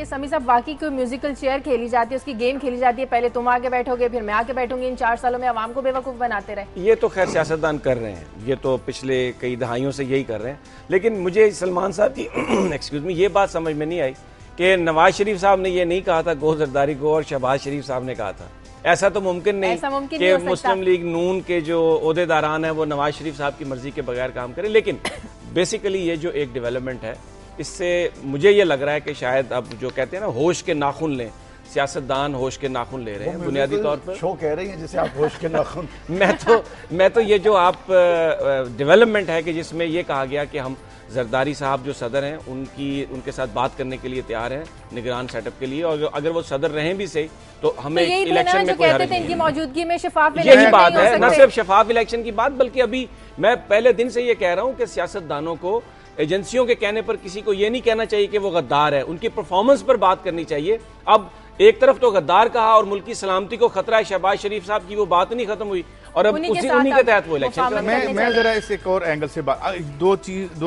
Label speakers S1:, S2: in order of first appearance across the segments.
S1: کہ سمیع صاحب واقعی کوئی میوزیکل چیئر کھیلی جاتی ہے, اس کی گیم کھیلی جاتی ہے, پہلے تم آگے بیٹھو گے پھر میں آگے بیٹھوں گی, ان 4 سالوں میں عوام کو بے وقوف بناتے رہے؟
S2: یہ تو خیر سیاستدان کر رہے ہیں, یہ تو پچھلے کئی دہائیوں سے یہی کر رہے ہیں. لیکن مجھے سلمان صاحب کی ایکسکیوز می یہ بات سمجھ میں نہیں آئی کہ نواز شریف صاحب نے یہ نہیں کہا تھا گو زرداری کو, اور شہباز شریف صاحب نے کہا تھا. ایسا تو ممکن نہیں کہ مسلم لیگ نون کے جو عہدیداران ہیں وہ نواز شریف صاحب کی مرضی کے بغیر کام کریں. لیکن بیسیکلی یہ جو ایک ڈیولپمنٹ ہے, اس سے مجھے یہ لگ رہا ہے کہ شاید اب جو کہتے ہیں نا ہوش کے ناخن لیں, سیاستدان ہوش کے ناخن لے رہے ہیں بنیادی طور پر.
S3: شو کہہ رہی ہیں جسے آپ ہوش کے ناخن.
S2: میں تو یہ جو آپ ڈیولپمنٹ ہے کہ جس میں یہ کہا گیا کہ ہم زرداری صاحب جو صدر ہیں ان کے ساتھ بات کرنے کے لیے تیار ہیں نگران سیٹ اپ کے لیے, اور اگر وہ صدر رہیں بھی صحیح تو ہمیں الیکشن میں کوئی حرج نہیں.
S1: ان کی موجودگی میں شفاف
S2: یہی بات ہے, نہ صرف شفاف الیکشن کی بات بلکہ ابھی میں پہلے دن سے یہ کہہ رہا ہوں کہ سیاستدانوں کو ایجنسیوں کے کہنے پر کسی کو یہ نہیں کہنا چاہیے کہ وہ غدار ہے, ان کی پرفارمنس پر بات کرنی چاہیے. اب ایک طرف تو غدار کہا اور ملکی سلامتی کو خطرہ ہے شہباز شریف صاحب کی, وہ بات نہیں ختم ہوئی اور اب انہی کے تحت وہ الیکشن.
S3: میں ذرا اس ایک اور اینگل سے دو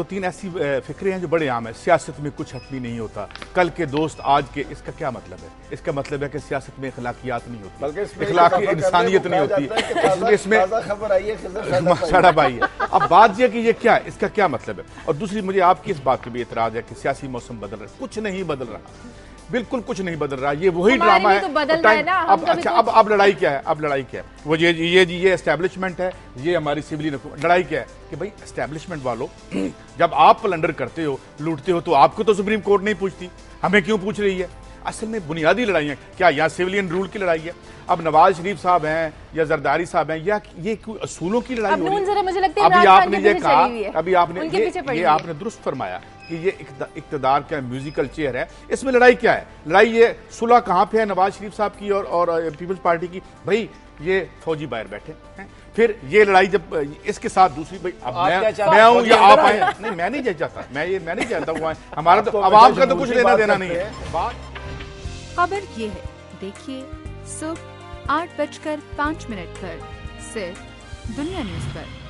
S3: تین ایسی فکرے ہیں جو بڑے عام ہیں. سیاست میں کچھ حتمی نہیں ہوتا, کل کے دوست آج کے. اس کا کیا مطلب ہے؟ اس کا مطلب ہے کہ سیاست میں اخلاقیات نہیں ہوتی, بلکہ اخلاقی انسانیت نہیں ہوتی. اس میں سڑا بھائی ہے. اب بات یہ کہ یہ کیا ہے, اس کا کیا مطلب ہے؟ اور دوسری مجھے آپ کی اس بات پہ بھی اعتراض ہے کہ سیاسی موسم بدل رہا ہے. کچھ نہیں بدل رہا, بالکل کچھ نہیں بدل رہا. یہ وہی ڈرامہ ہے. اب لڑائی کیا ہے؟ اب لڑائی کیا ہے؟ وہ یہ اسٹیبلشمنٹ ہے, یہ ہماری سیویلین حکومت. لڑائی کیا ہے کہ بھائی اسٹیبلشمنٹ والوں جب آپ پلنڈر کرتے ہو, لوٹتے ہو, تو آپ کو تو سپریم کورٹ نہیں پوچھتی, ہمیں کیوں پوچھ رہی ہے؟ اصل میں بنیادی لڑائیاں کیا یہاں سیویلین رول کی لڑائی ہے. اب نواز شریف صاحب ہیں یا زرداری صاحب ہیں, یا یہ کوئی اصولوں کی لڑائی ہو رہی ہے؟ ابھی آپ نے یہ کہا, ابھی آپ نے یہ آپ نے درست فرمایا کہ یہ اقتدار کا میوزیکل چیئر ہے. اس میں لڑائی کیا ہے؟ لڑائی یہ صلح کہاں پہ ہے نواز شریف صاحب کی اور پیپلز پارٹی کی. بھائی یہ فوجی باہر بیٹھے ہیں, پھر یہ لڑائی جب اس کے ساتھ دوسری, بھائی اب میں ہوں یا آپ آئے, نہیں میں نہیں چاہتا, میں نہیں چاہتا ہوں, ہمارا تو عوام کا تو کچھ لینا دینا نہیں ہے.
S4: خبر یہ ہے, دیکھیے صبح 8:05 پر صرف دنیا نیوز پر.